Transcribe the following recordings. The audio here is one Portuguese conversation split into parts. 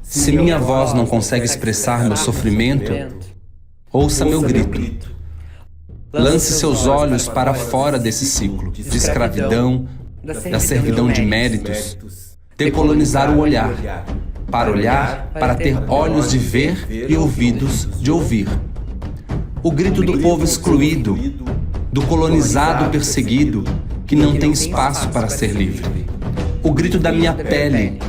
Se minha voz não consegue expressar meu sofrimento, ouça meu grito. Lance seus olhos para fora desse ciclo de escravidão, da servidão de méritos, decolonizar o olhar, para ter olhos de ver e ouvidos de ouvir. O grito do povo excluído, do colonizado perseguido, que não tem espaço para ser livre. O grito da minha pele,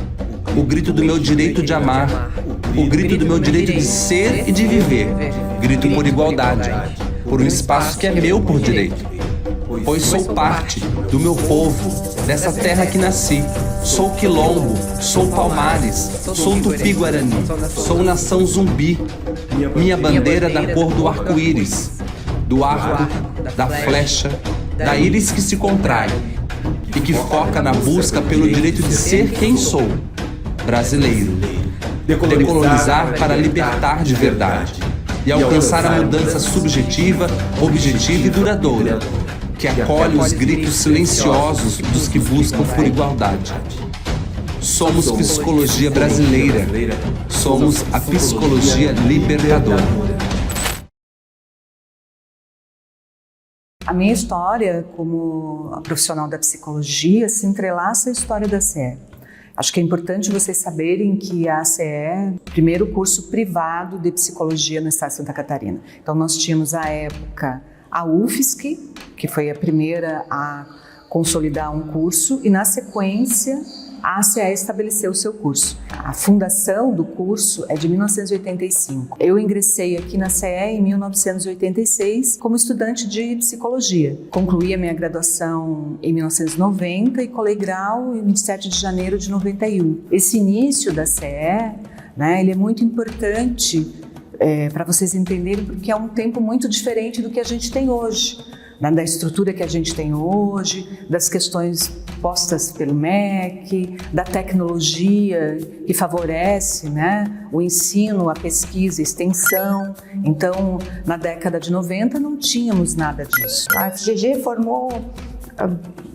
o grito do meu direito de amar, o grito do meu direito de ser e de viver. Grito por igualdade, por um espaço que é meu por direito. Pois sou parte do meu povo, dessa terra que nasci. Sou quilombo, sou palmares, sou tupi-guarani, sou nação zumbi. Minha bandeira da cor do arco-íris, do arco, da flecha, da íris que se contrai e que foca na busca pelo direito de ser quem sou, brasileiro. Decolonizar para libertar de verdade e alcançar a mudança subjetiva, objetiva e duradoura, que acolhe os gritos silenciosos dos que buscam por igualdade. Somos psicologia brasileira. Somos a psicologia libertadora. A minha história como profissional da psicologia se entrelaça à história da CE. Acho que é importante vocês saberem que a CE é o primeiro curso privado de psicologia no estado de Santa Catarina. Então nós tínhamos à época a UFSC, que foi a primeira a consolidar um curso, e na sequência a CE estabeleceu o seu curso. A fundação do curso é de 1985. Eu ingressei aqui na CE em 1986 como estudante de psicologia. Concluí a minha graduação em 1990 e colei grau em 27 de janeiro de 91. Esse início da CE, ele é muito importante para vocês entenderem, porque é um tempo muito diferente do que a gente tem hoje, da estrutura que a gente tem hoje, das questões postas pelo MEC, da tecnologia que favorece o ensino, a pesquisa e extensão. Então, na década de 90 não tínhamos nada disso. A FGG formou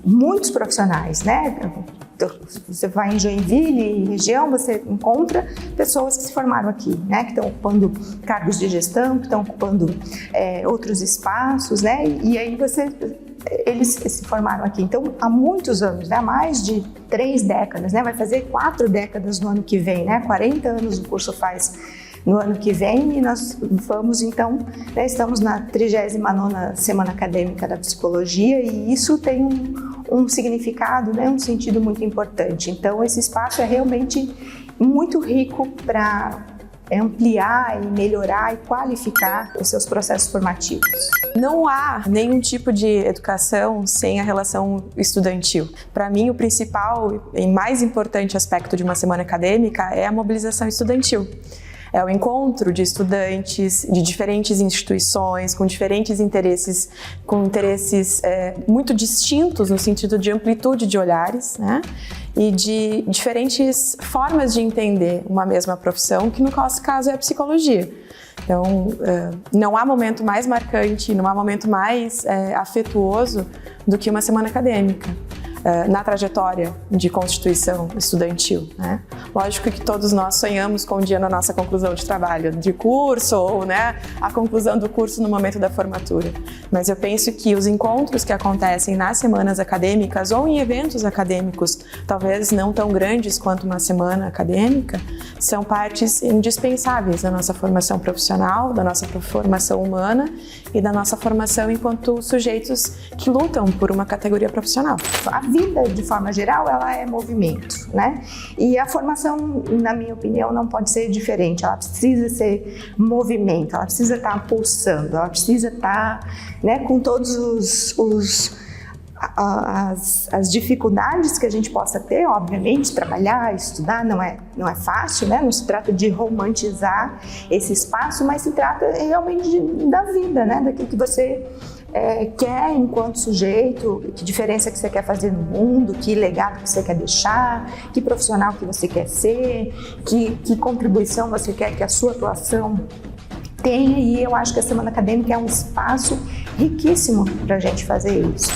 muitos profissionais, Você vai em Joinville, região, você encontra pessoas que se formaram aqui, que estão ocupando cargos de gestão, que estão ocupando outros espaços, e aí eles se formaram aqui. Então, há muitos anos, há mais de 3 décadas, vai fazer 4 décadas no ano que vem, 40 anos o curso faz no ano que vem, e nós vamos então, estamos na 39ª Semana Acadêmica da Psicologia, e isso tem um significado, um sentido muito importante. Então esse espaço é realmente muito rico para ampliar e melhorar e qualificar os seus processos formativos. Não há nenhum tipo de educação sem a relação estudantil. Para mim, o principal e mais importante aspecto de uma semana acadêmica é a mobilização estudantil. É o encontro de estudantes de diferentes instituições, com diferentes interesses, muito distintos no sentido de amplitude de olhares, e de diferentes formas de entender uma mesma profissão, que no nosso caso é a psicologia. Então, não há momento mais marcante, não há momento mais afetuoso do que uma semana acadêmica na trajetória de constituição estudantil. Lógico que todos nós sonhamos com um dia na nossa conclusão de trabalho de curso, ou a conclusão do curso no momento da formatura. Mas eu penso que os encontros que acontecem nas semanas acadêmicas ou em eventos acadêmicos, talvez não tão grandes quanto uma semana acadêmica, são partes indispensáveis da nossa formação profissional, da nossa formação humana e da nossa formação enquanto sujeitos que lutam por uma categoria profissional. A vida, de forma geral, ela é movimento, E a formação, na minha opinião, não pode ser diferente. Ela precisa ser movimento, ela precisa estar pulsando, ela precisa estar, com todos as dificuldades que a gente possa ter. Obviamente, trabalhar, estudar não é fácil, não se trata de romantizar esse espaço, mas se trata realmente da vida, daquilo que você quer enquanto sujeito, que diferença que você quer fazer no mundo, que legado que você quer deixar, que profissional que você quer ser, que contribuição você quer que a sua atuação tenha, e eu acho que a Semana Acadêmica é um espaço riquíssimo para a gente fazer isso.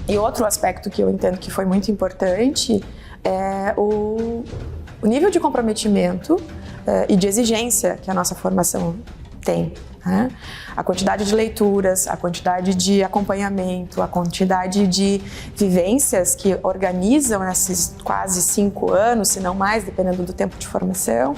E outro aspecto que eu entendo que foi muito importante é o nível de comprometimento e de exigência que a nossa formação tem. Né? A quantidade de leituras, a quantidade de acompanhamento, a quantidade de vivências que organizam esses quase 5 anos, se não mais, dependendo do tempo de formação,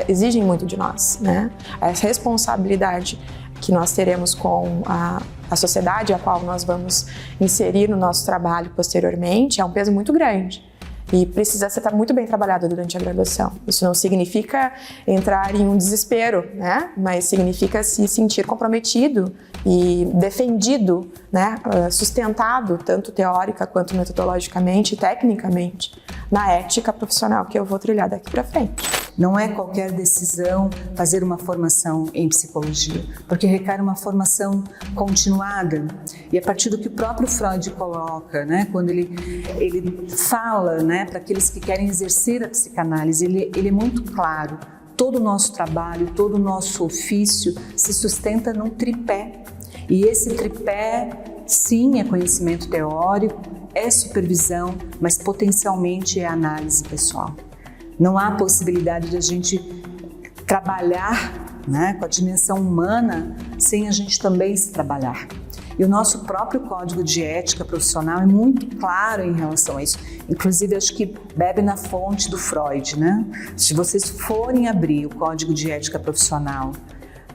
exigem muito de nós. Né? Essa responsabilidade que nós teremos com a sociedade a qual nós vamos inserir no nosso trabalho posteriormente é um peso muito grande. E precisa estar muito bem trabalhado durante a graduação. Isso não significa entrar em um desespero, né? Mas significa se sentir comprometido e defendido, né? Sustentado, tanto teórica quanto metodologicamente e tecnicamente, na ética profissional que eu vou trilhar daqui para frente. Não é qualquer decisão fazer uma formação em psicologia, porque requer uma formação continuada. E a partir do que o próprio Freud coloca, né, quando ele fala, né, para aqueles que querem exercer a psicanálise, ele é muito claro. Todo o nosso trabalho, todo o nosso ofício se sustenta num tripé. E esse tripé, sim, é conhecimento teórico, é supervisão, mas potencialmente é análise pessoal. Não há possibilidade de a gente trabalhar, né, com a dimensão humana sem a gente também se trabalhar. E o nosso próprio código de ética profissional é muito claro em relação a isso. Inclusive, acho que bebe na fonte do Freud, né? Se vocês forem abrir o código de ética profissional,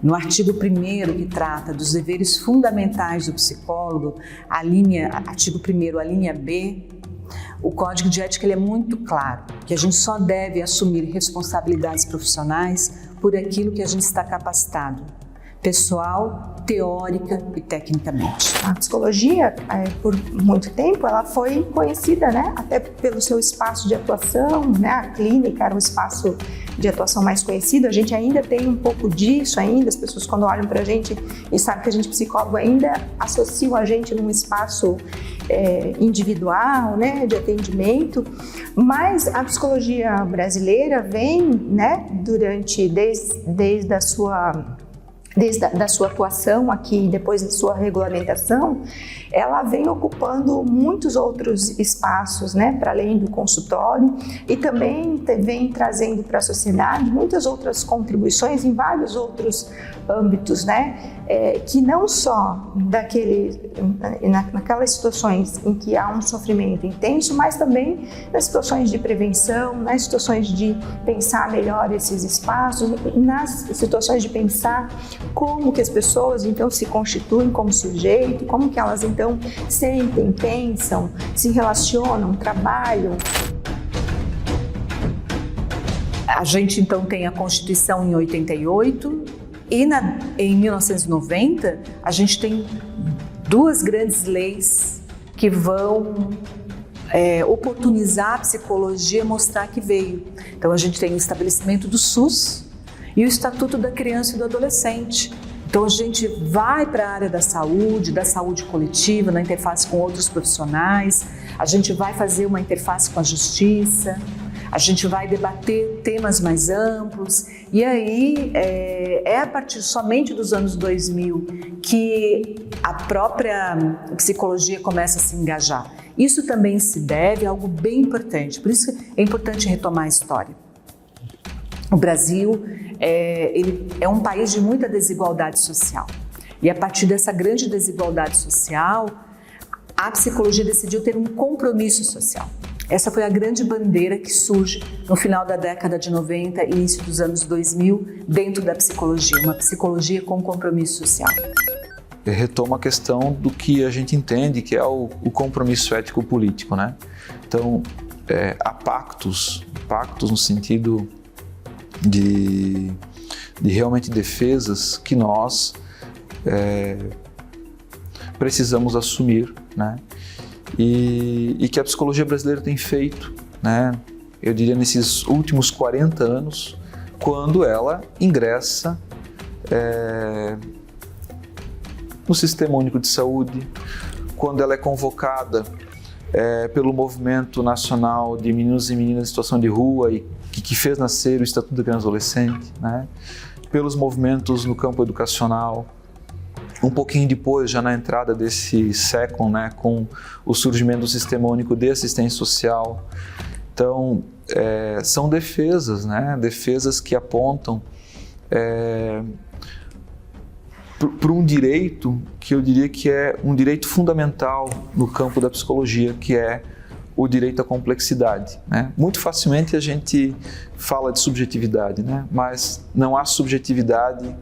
no artigo 1º, que trata dos deveres fundamentais do psicólogo, artigo 1º, a linha B, o Código de Ética ele é muito claro, que a gente só deve assumir responsabilidades profissionais por aquilo que a gente está capacitado, pessoal, teórica e tecnicamente. A psicologia, por muito tempo, ela foi conhecida, né, até pelo seu espaço de atuação, né, a clínica era um espaço de atuação mais conhecido. A gente ainda tem um pouco disso ainda, as pessoas quando olham para a gente e sabem que a gente é psicólogo ainda associam a gente num espaço individual, né, de atendimento, mas a psicologia brasileira vem, né, desde a sua atuação aqui, depois da sua regulamentação, ela vem ocupando muitos outros espaços, né, para além do consultório, e também vem trazendo para a sociedade muitas outras contribuições em vários outros âmbitos, né, que não só naquelas situações em que há um sofrimento intenso, mas também nas situações de prevenção, nas situações de pensar melhor esses espaços, nas situações de pensar como que as pessoas então se constituem como sujeito, como que elas então sentem, pensam, se relacionam, trabalham. A gente então tem a Constituição em 88 e em 1990 a gente tem 2 grandes leis que vão oportunizar a psicologia, mostrar que veio. Então a gente tem o estabelecimento do SUS e o Estatuto da Criança e do Adolescente. Então a gente vai para a área da saúde coletiva, na interface com outros profissionais, a gente vai fazer uma interface com a justiça, a gente vai debater temas mais amplos, e aí é a partir somente dos anos 2000 que a própria psicologia começa a se engajar. Isso também se deve a algo bem importante, por isso é importante retomar a história. O Brasil ele é um país de muita desigualdade social, e a partir dessa grande desigualdade social, a psicologia decidiu ter um compromisso social. Essa foi a grande bandeira que surge no final da década de 90 e início dos anos 2000 dentro da psicologia, uma psicologia com compromisso social. Retoma a questão do que a gente entende que é o compromisso ético-político, né? Então, há pactos no sentido de realmente defesas que nós precisamos assumir, né? E que a psicologia brasileira tem feito, né? Eu diria nesses últimos 40 anos, quando ela ingressa no Sistema Único de Saúde, quando ela é convocada pelo Movimento Nacional de Meninos e Meninas em Situação de Rua e que fez nascer o Estatuto da Criança e Adolescente, né? Pelos movimentos no campo educacional, um pouquinho depois, já na entrada desse século, né, com o surgimento do Sistema Único de Assistência Social, Então, são defesas, né? Defesas que apontam para um direito que eu diria que é um direito fundamental no campo da psicologia, que é o direito à complexidade, né? Muito facilmente a gente fala de subjetividade, né? Mas não há subjetividade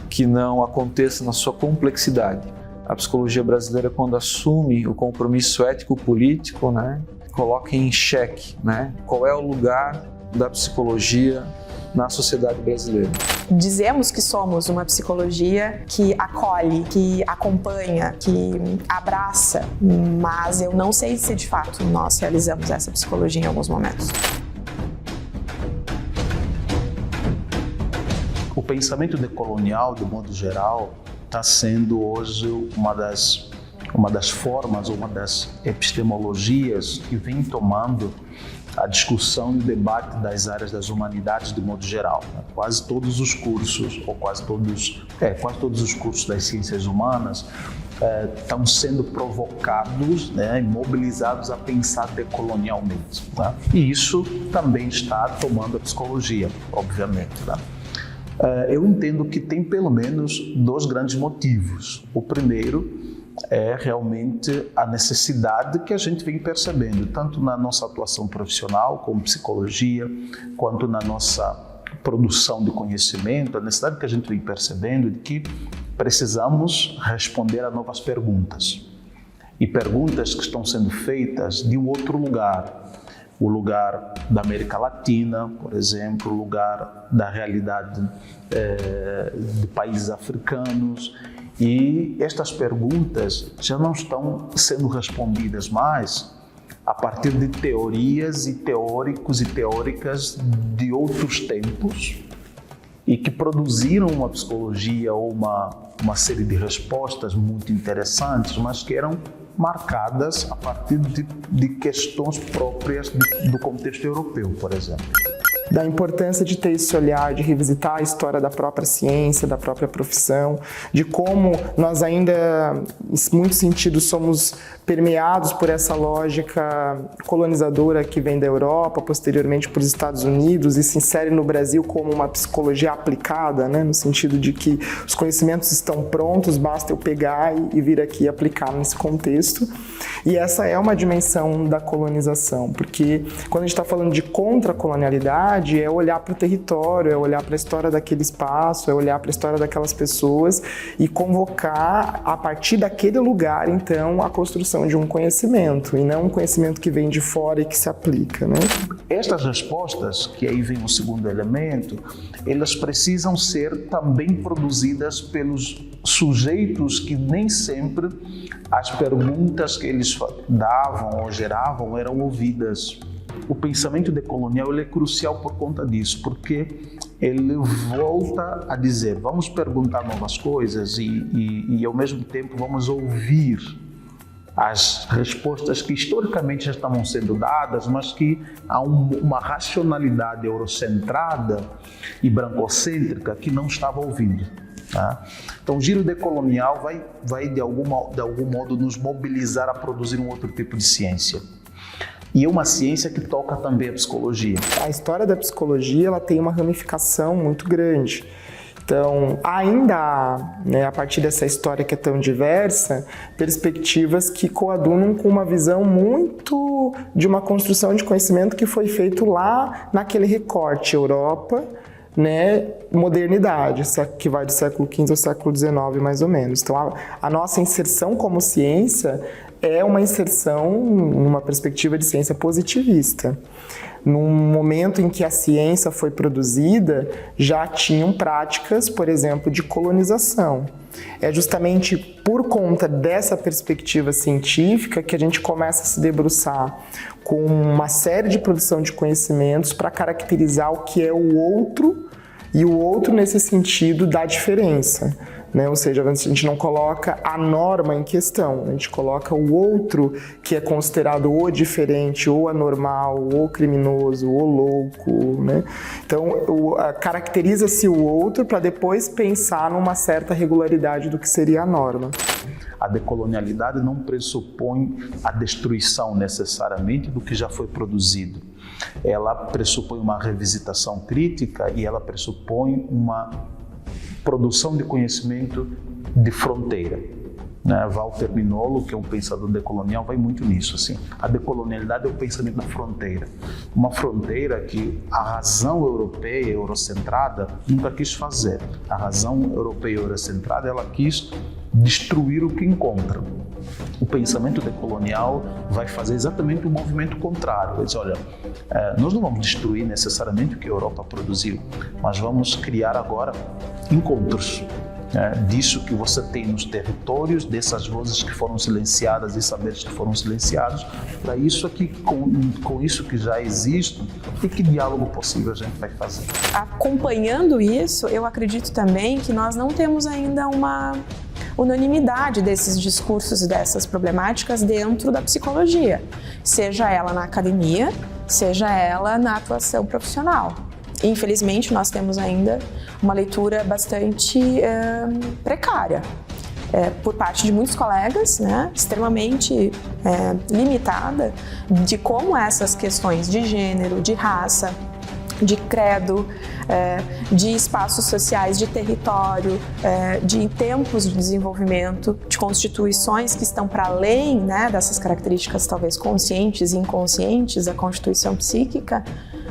que não aconteça na sua complexidade. A psicologia brasileira, quando assume o compromisso ético-político, né, coloca em xeque, né, qual é o lugar da psicologia na sociedade brasileira. Dizemos que somos uma psicologia que acolhe, que acompanha, que abraça, mas eu não sei se de fato nós realizamos essa psicologia em alguns momentos. O pensamento decolonial, de modo geral, está sendo hoje uma das formas, uma das epistemologias que vem tomando a discussão e o debate das áreas das humanidades de modo geral. Quase todos os cursos, ou quase todos os cursos das ciências humanas estão sendo provocados, né, e mobilizados a pensar decolonialmente. Tá? E isso também está tomando a psicologia, obviamente. Tá? Eu entendo que tem pelo menos dois grandes motivos. O primeiro é realmente a necessidade que a gente vem percebendo, tanto na nossa atuação profissional como psicologia, quanto na nossa produção de conhecimento, a necessidade que a gente vem percebendo de que precisamos responder a novas perguntas. E perguntas que estão sendo feitas de um outro lugar. O lugar da América Latina, por exemplo, o lugar da realidade de países africanos. E estas perguntas já não estão sendo respondidas mais a partir de teorias e teóricos e teóricas de outros tempos e que produziram uma psicologia ou uma série de respostas muito interessantes, mas que eram marcadas a partir de questões próprias do contexto europeu, por exemplo. Da importância de ter esse olhar, de revisitar a história da própria ciência, da própria profissão, de como nós ainda, em muitos sentidos, somos permeados por essa lógica colonizadora que vem da Europa, posteriormente para os Estados Unidos, e se insere no Brasil como uma psicologia aplicada, né? No sentido de que os conhecimentos estão prontos, basta eu pegar e vir aqui aplicar nesse contexto. E essa é uma dimensão da colonização, porque quando a gente está falando de contra-colonialidade, é olhar para o território, é olhar para a história daquele espaço, é olhar para a história daquelas pessoas e convocar, a partir daquele lugar, então, a construção de um conhecimento, e não um conhecimento que vem de fora e que se aplica, né? Estas respostas, que aí vem o segundo elemento, elas precisam ser também produzidas pelos sujeitos que nem sempre as perguntas que eles davam ou geravam eram ouvidas. O pensamento decolonial ele é crucial por conta disso, porque ele volta a dizer, vamos perguntar novas coisas e ao mesmo tempo vamos ouvir as respostas que historicamente já estavam sendo dadas, mas que há uma racionalidade eurocentrada e brancocêntrica que não estava ouvindo. Tá? Então o giro decolonial vai de algum modo nos mobilizar a produzir um outro tipo de ciência. E é uma ciência que toca também a psicologia. A história da psicologia ela tem uma ramificação muito grande. Então, ainda há, né, a partir dessa história que é tão diversa, perspectivas que coadunam com uma visão muito de uma construção de conhecimento que foi feito lá naquele recorte Europa, né, modernidade, que vai do século XV ao século XIX, mais ou menos. Então, a nossa inserção como ciência é uma inserção numa perspectiva de ciência positivista. Num momento em que a ciência foi produzida, já tinham práticas, por exemplo, de colonização. É justamente por conta dessa perspectiva científica que a gente começa a se debruçar com uma série de produção de conhecimentos para caracterizar o que é o outro, e o outro nesse sentido da diferença. né? Ou seja, a gente não coloca a norma em questão, a gente coloca o outro que é considerado ou diferente, ou anormal, ou criminoso, ou louco, né? Então, caracteriza-se o outro para depois pensar numa certa regularidade do que seria a norma. A decolonialidade não pressupõe a destruição necessariamente do que já foi produzido. Ela pressupõe uma revisitação crítica e ela pressupõe uma produção de conhecimento de fronteira. Walter Mignolo, que é um pensador decolonial, vai muito nisso. Assim. A decolonialidade é o pensamento da fronteira. Uma fronteira que a razão europeia eurocentrada nunca quis fazer. A razão europeia eurocentrada, ela quis destruir o que encontra. O pensamento decolonial vai fazer exatamente o movimento contrário. Ele diz, olha, nós não vamos destruir necessariamente o que a Europa produziu, mas vamos criar agora encontros. Disso que você tem nos territórios, dessas vozes que foram silenciadas e saberes que foram silenciados, para isso aqui, com isso que já existe, e que diálogo possível a gente vai fazer. Acompanhando isso, eu acredito também que nós não temos ainda uma unanimidade desses discursos e dessas problemáticas dentro da psicologia, seja ela na academia, seja ela na atuação profissional. Infelizmente, nós temos ainda uma leitura bastante precária por parte de muitos colegas, né, extremamente limitada, de como essas questões de gênero, de raça, de credo, de espaços sociais, de território, de tempos de desenvolvimento, de constituições que estão para além, né, dessas características talvez conscientes e inconscientes da constituição psíquica,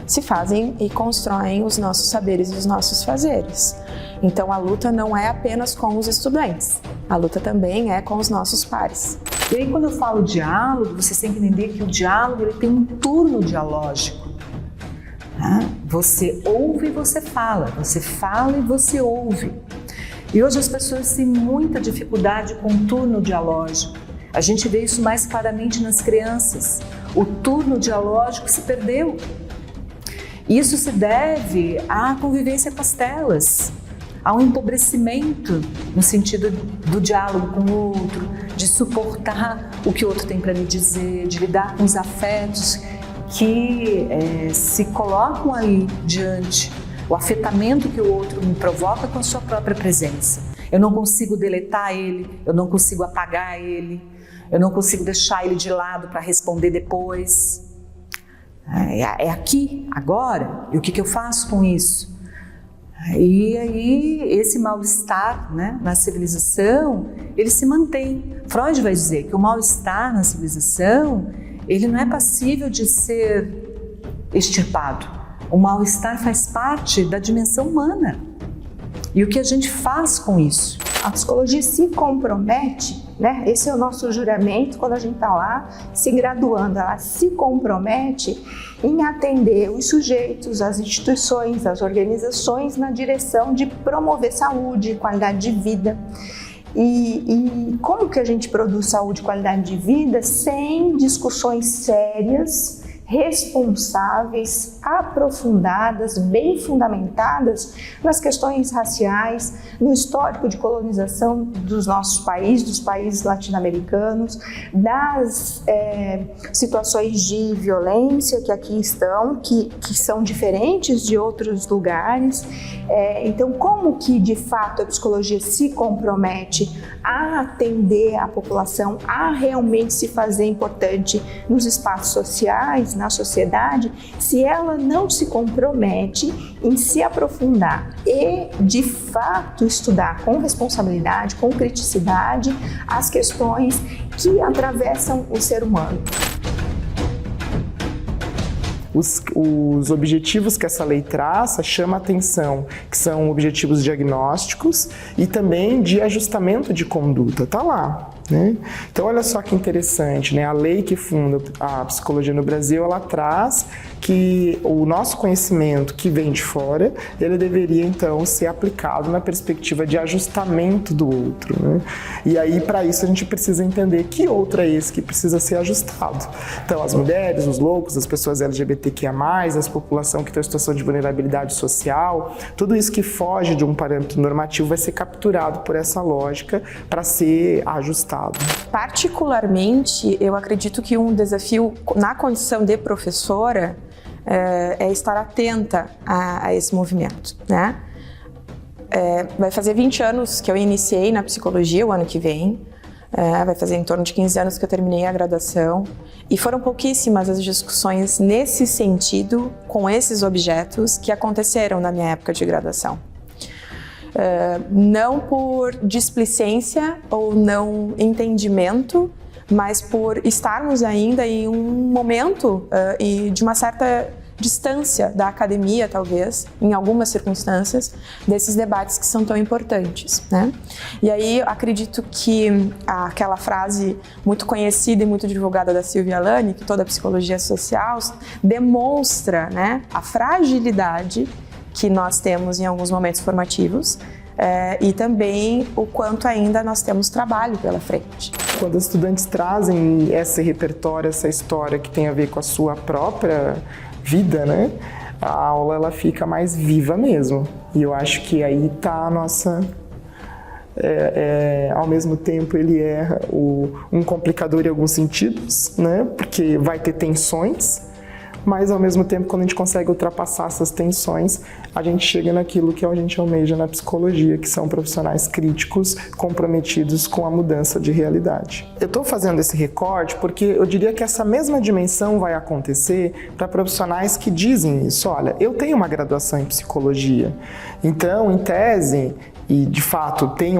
se fazem e constroem os nossos saberes e os nossos fazeres. Então a luta não é apenas com os estudantes, a luta também é com os nossos pares. E aí quando eu falo diálogo, vocês têm que entender que o diálogo ele tem um turno dialógico. Você ouve e você fala e você ouve. E hoje as pessoas têm muita dificuldade com o turno dialógico. A gente vê isso mais claramente nas crianças. O turno dialógico se perdeu. Isso se deve à convivência com as telas, ao empobrecimento no sentido do diálogo com o outro, de suportar o que o outro tem para me dizer, de lidar com os afetos que se colocam ali diante, o afetamento que o outro me provoca com a sua própria presença. Eu não consigo deletar ele, eu não consigo apagar ele, eu não consigo deixar ele de lado para responder depois. É aqui, agora, e o que eu faço com isso? E aí esse mal-estar, né, na civilização, ele se mantém. Freud vai dizer que o mal-estar na civilização, ele não é passível de ser extirpado. O mal-estar faz parte da dimensão humana. E o que a gente faz com isso? A psicologia se compromete, né? Esse é o nosso juramento quando a gente está lá se graduando. Ela se compromete em atender os sujeitos, as instituições, as organizações na direção de promover saúde, qualidade de vida. E como que a gente produz saúde e qualidade de vida sem discussões sérias, responsáveis, aprofundadas, bem fundamentadas nas questões raciais, no histórico de colonização dos nossos países, dos países latino-americanos, das situações de violência que aqui estão, que são diferentes de outros lugares. Então, como que de fato a psicologia se compromete a atender a população, a realmente se fazer importante nos espaços sociais, na sociedade, se ela não se compromete em se aprofundar e, de fato, estudar com responsabilidade, com criticidade, as questões que atravessam o ser humano. Os objetivos que essa lei traça chama atenção, que são objetivos diagnósticos e também de ajustamento de conduta, tá lá. né? Então, olha só que interessante, né? A lei que funda a psicologia no Brasil, ela traz que o nosso conhecimento que vem de fora, ele deveria, então, ser aplicado na perspectiva de ajustamento do outro, né? E aí, para isso, a gente precisa entender que outro é esse que precisa ser ajustado. Então, as mulheres, os loucos, as pessoas LGBTQIA+, as população que está em situação de vulnerabilidade social, tudo isso que foge de um parâmetro normativo vai ser capturado por essa lógica para ser ajustado. Particularmente, eu acredito que um desafio na condição de professora é estar atenta a esse movimento, né? Vai fazer 20 anos que eu iniciei na psicologia o ano que vem, vai fazer em torno de 15 anos que eu terminei a graduação, e foram pouquíssimas as discussões nesse sentido, com esses objetos, que aconteceram na minha época de graduação. Não por displicência ou não entendimento, mas por estarmos ainda em um momento e de uma certa distância da academia, talvez, em algumas circunstâncias, desses debates que são tão importantes, né? E aí, acredito que aquela frase muito conhecida e muito divulgada da Silvia Lani, que toda a psicologia social demonstra, né, a fragilidade que nós temos em alguns momentos formativos, e também o quanto ainda nós temos trabalho pela frente. Quando os estudantes trazem esse repertório, essa história que tem a ver com a sua própria vida, né, a aula ela fica mais viva mesmo. E eu acho que aí está a nossa... ao mesmo tempo ele é um complicador em alguns sentidos, né, porque vai ter tensões, mas ao mesmo tempo, quando a gente consegue ultrapassar essas tensões, a gente chega naquilo que a gente almeja na psicologia, que são profissionais críticos, comprometidos com a mudança de realidade. Eu estou fazendo esse recorte porque eu diria que essa mesma dimensão vai acontecer para profissionais que dizem isso. Olha, eu tenho uma graduação em psicologia, então, em tese, e de fato tem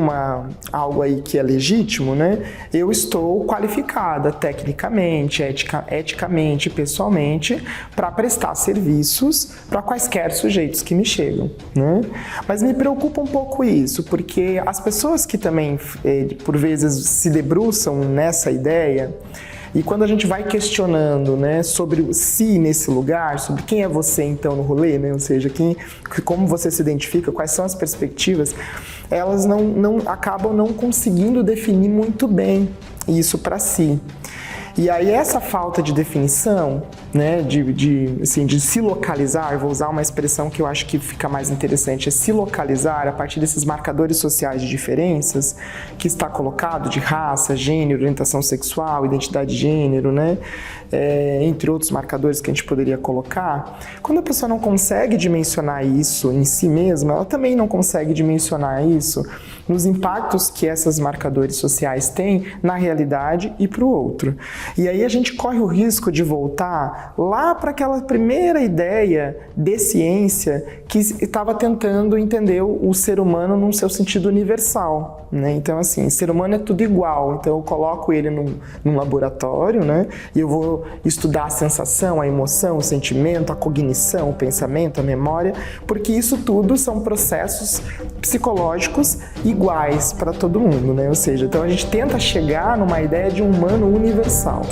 algo aí que é legítimo, né? Eu estou qualificada tecnicamente, eticamente, pessoalmente, para prestar serviços para quaisquer sujeitos que me chegam, né? Mas me preocupa um pouco isso, porque as pessoas que também, por vezes, se debruçam nessa ideia, e quando a gente vai questionando, né, sobre o si nesse lugar, sobre quem é você então no rolê, né, ou seja, como você se identifica, quais são as perspectivas, elas acabam não conseguindo definir muito bem isso para si. E aí essa falta de definição, né, de se localizar, vou usar uma expressão que eu acho que fica mais interessante, é se localizar a partir desses marcadores sociais de diferenças que está colocado de raça, gênero, orientação sexual, identidade de gênero, né, entre outros marcadores que a gente poderia colocar. Quando a pessoa não consegue dimensionar isso em si mesma, ela também não consegue dimensionar isso nos impactos que esses marcadores sociais têm na realidade e para o outro. E aí a gente corre o risco de voltar lá para aquela primeira ideia de ciência que estava tentando entender o ser humano num seu sentido universal, né? Então, assim, o ser humano é tudo igual, então eu coloco ele num laboratório, né? E eu vou estudar a sensação, a emoção, o sentimento, a cognição, o pensamento, a memória, porque isso tudo são processos psicológicos iguais para todo mundo, né? Ou seja, então a gente tenta chegar numa ideia de um humano universal.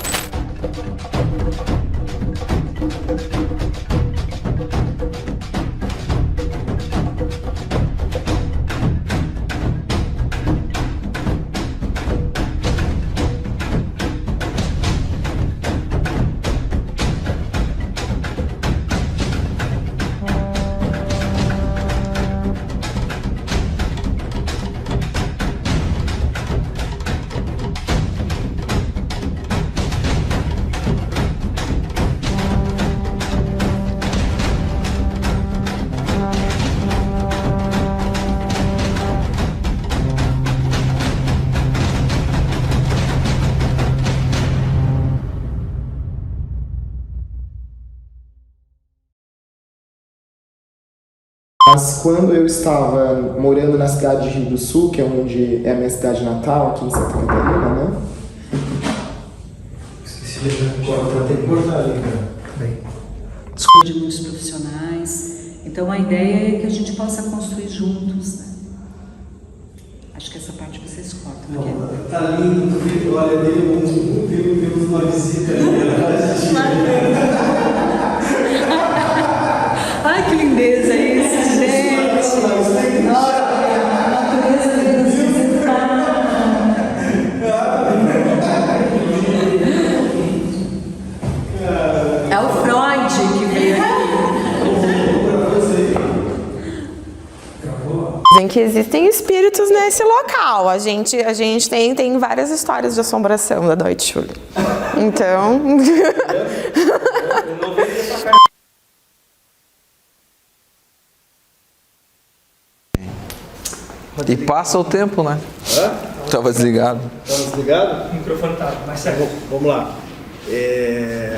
Mas quando eu estava morando na cidade de Rio do Sul, que é onde é a minha cidade natal, aqui em Santa Catarina, né? Esqueci de cortar ali, cara. Bem. De muitos profissionais. Então a ideia é que a gente possa construir juntos, né? Acho que essa parte vocês cortam, né? Tá lindo, tu viu? Olha, temos uma visita ali. Ai, que lindeza isso, gente! Nossa, a natureza de nos visitar. É o Freud que veio aqui. Dizem que existem espíritos nesse local. A gente tem várias histórias de assombração da Deutschschule. Então... E passa o tempo, né? Tava desligado. Estamos desligados? O microfone tá, mas certo. Vamos lá.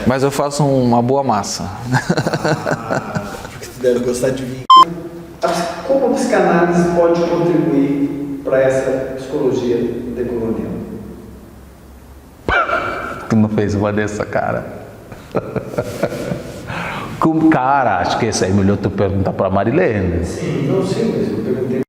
Mas eu faço uma boa massa. Porque tu deve gostar de vinho. Como a psicanálise pode contribuir para essa psicologia decolonial? Tu não fez uma dessa, cara? Cara, acho que isso aí é melhor tu perguntar para a Marilene. Sim, não, sim, mas eu perguntei.